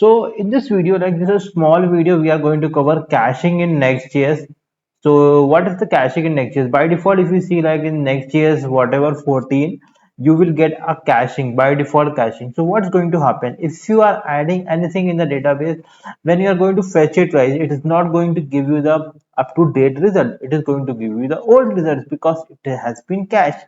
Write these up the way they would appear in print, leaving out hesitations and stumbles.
So in this video, like this is a small video, we are going to cover caching in Next.js. So what is the caching in Next.js? By default, if you see like in Next.js, whatever 14, you will get a caching by default caching. So what's going to happen if you are adding anything in the database? When you are going to fetch it, right, it is not going to give you the up-to-date result. It is going to give you the old results because it has been cached.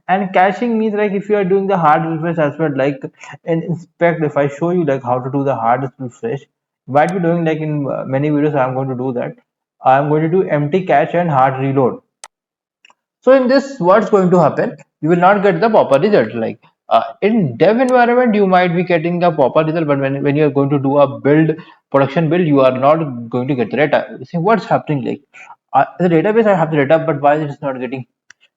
And caching means like if you are doing the hard refresh as well, like in inspect, if I show you like how to do the hard refresh, might be doing like in many videos I'm going to do that. I'm going to do empty cache and hard reload. So in this, what's going to happen? You will not get the proper result. Like in dev environment, you might be getting the proper result, but when you are going to do a build, production build, you are not going to get the data. You see what's happening? Like the database, I have the data, but why it is not getting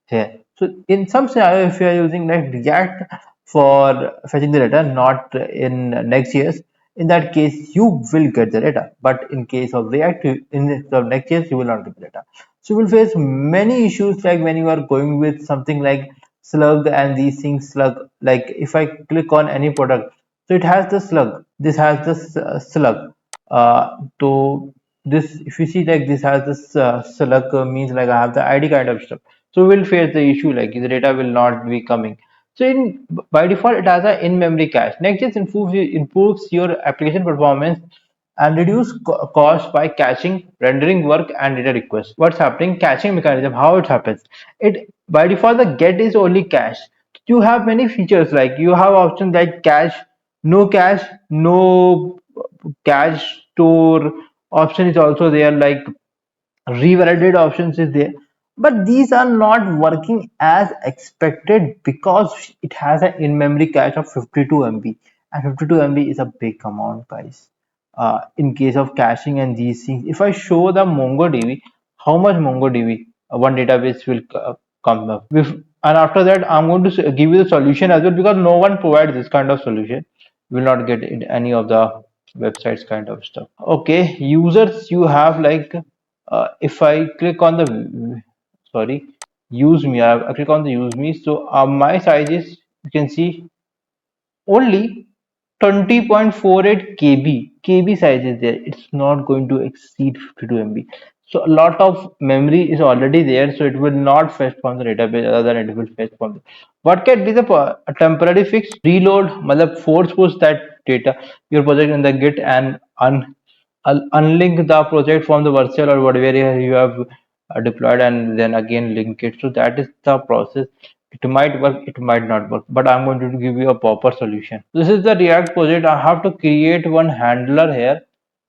here? So in some scenario, if you are using like React for fetching the data, not in Next.js, in that case you will get the data. But in case of React, in the Next.js, you will not get the data. So you will face many issues like when you are going with something like slug and these things slug. Like if I click on any product, so it has the slug. This has this slug. To this, if you see like this has this slug means like I have the ID kind of stuff. So we'll face the issue like the data will not be coming. So in by default it has a in-memory cache. Next.js improves your application performance and reduce cost by caching, rendering work and data requests. What's happening? Caching mechanism, how it happens. It by default the get is only cache. You have many features like you have options like cache, no cache store option is also there, like revalidate options is there, but these are not working as expected because it has an in-memory cache of 52 MB, and 52 MB is a big amount, guys. In case of caching and these things, if I show the MongoDB, how much MongoDB one database will come up with, and after that I'm going to give you the solution as well, because no one provides this kind of solution. You will not get in any of the websites kind of stuff. Okay, users, you have like if I click on the sorry use me, I click on the use me. So my size is, you can see, only 20.48 KB size is there. It's not going to exceed 52 MB. So a lot of memory is already there, so it will not fetch from the database, other than it will fetch from the, what can be the a temporary fix? Reload, matlab force push that data, your project in the git, and unlink the project from the virtual or whatever you have deployed, and then again link it. So that is the process. It might work, it might not work, but I'm going to give you a proper solution. This is the React project. I have to create one handler here.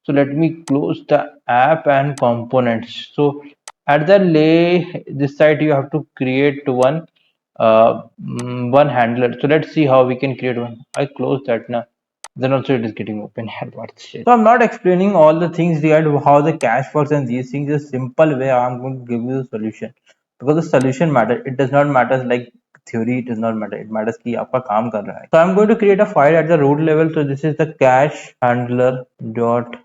So let me close the app and components. So at the lay this site you have to create one handler. So let's see how we can create one. I close that now, then also it is getting open here. What shit. So I'm not explaining all the things regarding how the cache works and these things. A simple way I'm going to give you the solution, because the solution matter. It does not matter like theory. It does not matter. It matters कि आपका काम कर रहा है. So I'm going to create a file at the root level. So this is the cache handler dot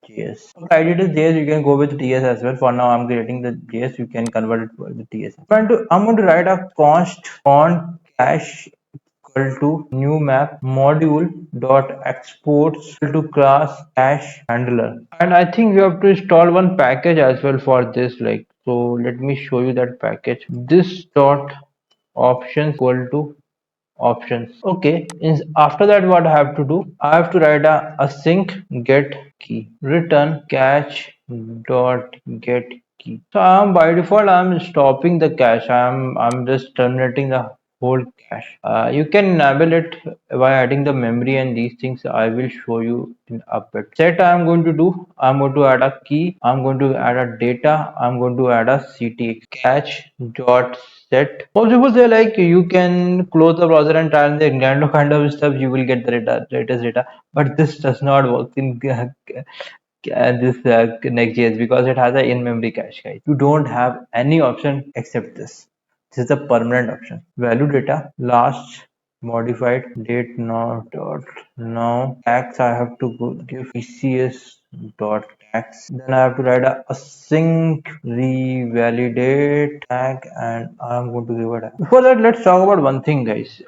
JS. Okay, I did is JS. You can go with TS as well. For now, I'm creating the JS. You can convert it with the TS. I'm going to write a const on cache equal to new map module dot exports equal to class cache handler, and I think you have to install one package as well for this. Like, so let me show you that package. This dot options equal to options. Okay, after that what I have to do, I have to write a async get key return cache dot get key. So I'm by default I'm stopping the cache. I'm just terminating the whole cache. You can enable it by adding the memory and these things. I will show you in a bit. Set I'm going to do, I'm going to add a key, I'm going to add a data, I'm going to add a ctx cache dot set. Most people say like you can close the browser and try the Glando kind of stuff, you will get the latest data, but this does not work in this Next.js because it has an in-memory cache, guys. You don't have any option except this. This is the permanent option. Value data last modified date now dot now tags. I have to go give ECS dot tags. Then I have to write a async revalidate tag, and I'm going to give it a. Before that, let's talk about one thing, guys.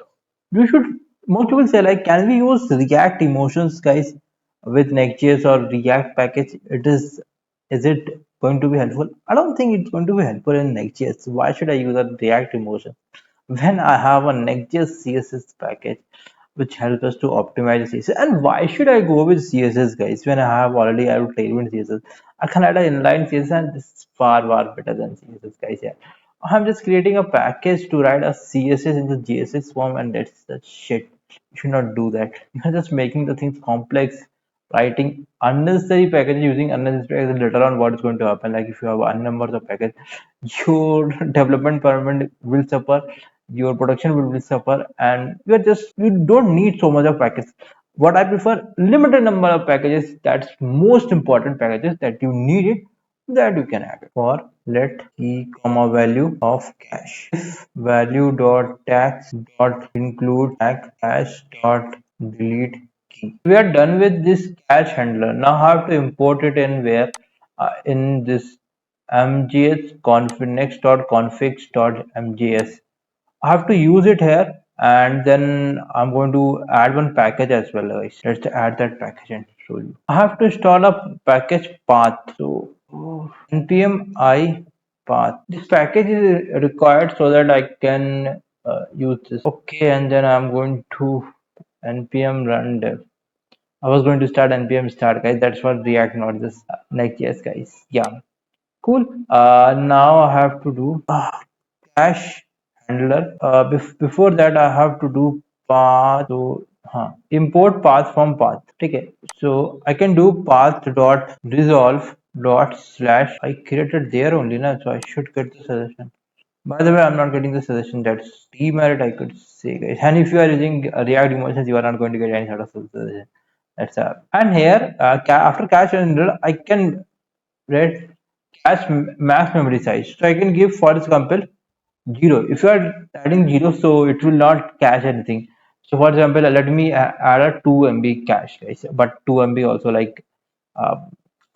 You should. Most people say like, can we use React emotions, guys? with Next.js or React package, is it going to be helpful? I don't think it's going to be helpful in Next.js. Why should I use a React emotion when I have a Next.js CSS package which helps us to optimize the CSS? And why should I go with CSS, guys, when I have already I have Tailwind CSS? I can add an inline CSS and this is far better than CSS, guys. Yeah, I'm just creating a package to write a CSS in the JSX form, and that's shit. You should not do that. You're just making the things complex, writing unnecessary packages, using unnecessary packages. Later on, what is going to happen? Like if you have n numbers of packages, your development environment will suffer, your production will suffer, and you don't need so much of packages. What I prefer, limited number of packages. That's most important packages that you need it, that you can add it. For let key comma value of cache, if value dot tags dot include tag cache dot delete key. We are done with this cache handler. Now I have to import it in where, in this mjs config next.configs.mjs. I have to use it here, and then I'm going to add one package as well, guys. Let's add that package and show you. I have to install a package path. So npm I path. This package is required so that I can use this. Okay, and then I'm going to npm run dev. I was going to start npm start, guys. That's for React, not this Next.js, guys. Yeah, cool. Now I have to do cache handler. Before that, I have to do path. So, import path from path. Okay. So I can do path dot resolve dot slash. I created there only, na. So I should get the suggestion. By the way, I'm not getting the suggestion. That's demerit, I could say, guys. And if you are using React emotions, you are not going to get any sort of suggestion. That's and here, after cache handler, I can read cache max memory size. So I can give for example 0. If you are adding 0, so it will not cache anything. So for example, let me add a 2 MB cache, guys, but 2 MB also, like, uh,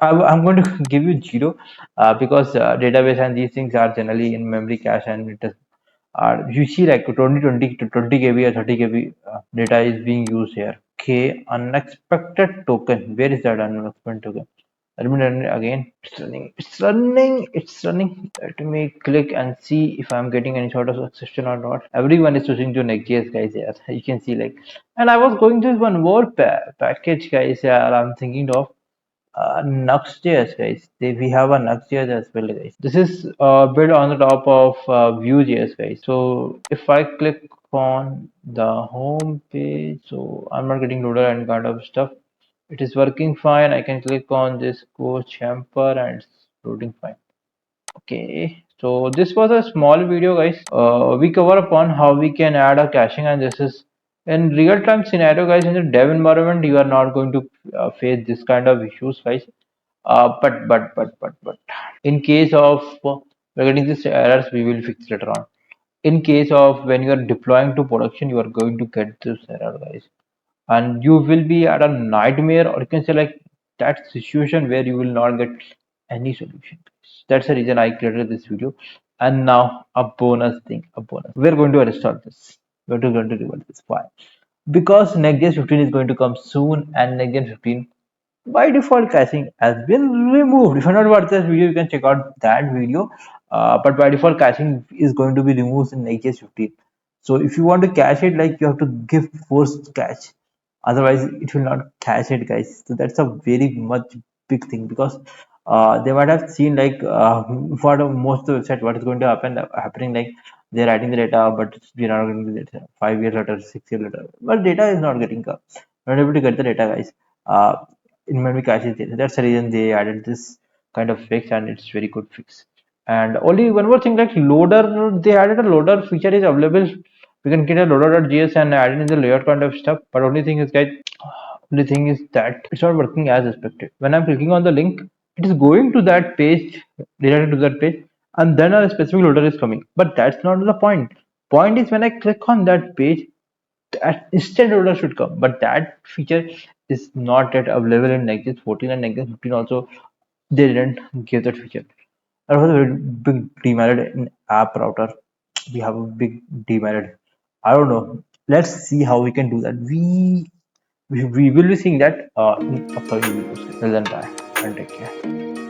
I'm going to give you 0, because database and these things are generally in memory cache, and it is you see like 20 to 20 KB or 30 KB data is being used here. Okay, unexpected token. Where is that unexpected token? Let me run it again. It's running. Let me click and see if I'm getting any sort of succession or not. Everyone is switching to Next.js, guys. Yeah, you can see, like, and I was going to one more package, guys. Yeah, I'm thinking of Nextjs, guys. We have a Nextjs as well, guys. This is built on the top of Vue.js, guys. So if I click on the home page, so I'm not getting loaded and kind of stuff. It is working fine. I can click on this coach hamper and it's loading fine. Okay, so this was a small video, guys. We cover upon how we can add a caching, and this is in real-time scenario, guys. In the dev environment, you are not going to face this kind of issues, guys. But in case of we're getting these errors, we will fix later on. In case of when you are deploying to production, you are going to get this error, guys, and you will be at a nightmare, or you can say like that situation where you will not get any solution. That's the reason I created this video. And now a bonus thing, a bonus, we're going to restore this. We're going to revert this. Why? Because Next.js 15 is going to come soon, and Next.js 15 by default caching has been removed. If you're not watched this video, you can check out that video. But by default caching is going to be removed in Nextjs 15. So if you want to cache it, like, you have to give forced cache, otherwise it will not cache it, guys. So that's a very much big thing, because they might have seen, like, for most of the website what is going to happening, like, they're writing the data, but we're not getting the data 5 years later, 6 years later, but data is not getting not able to get the data, guys. In memory cache data. That's the reason they added this kind of fix, and it's very good fix. And only one more thing, like loader, they added a loader feature is available. We can get a loader.js and add it in the layout kind of stuff. But only thing is, guys, only thing is that it's not working as expected. When I'm clicking on the link, it is going to that page, directed to that page, and then a specific loader is coming. But that's not the point. Point is when I click on that page, that instant loader should come, but that feature is not yet available in Nextjs 14, and Nextjs 15 also they didn't give that feature. That was a very big demerit in app router. We have a big demerit. I don't know. Let's see how we can do that. we will be seeing that upcoming videos. Till then, bye and take care.